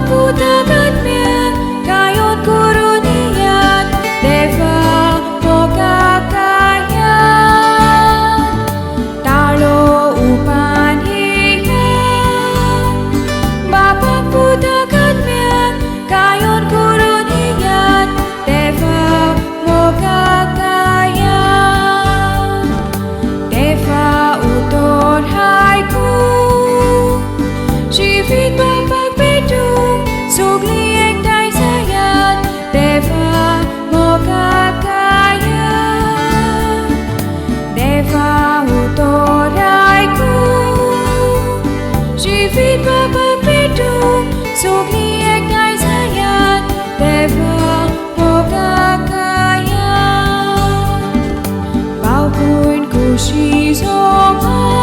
putakat mian kayon kurunian deva mogakayan talo upan hiyan Bapak putakat mian kayon kurunian deva mogakayan deva uton haiku Shivit Bapak Bedung Sugli Ek Dai Sayan Deva Mogakayan Deva Utoraiku Shivit Bapak Bedung Sugli Ek Dai Sayan Deva Mogakayan Bau Puin Kushi Soma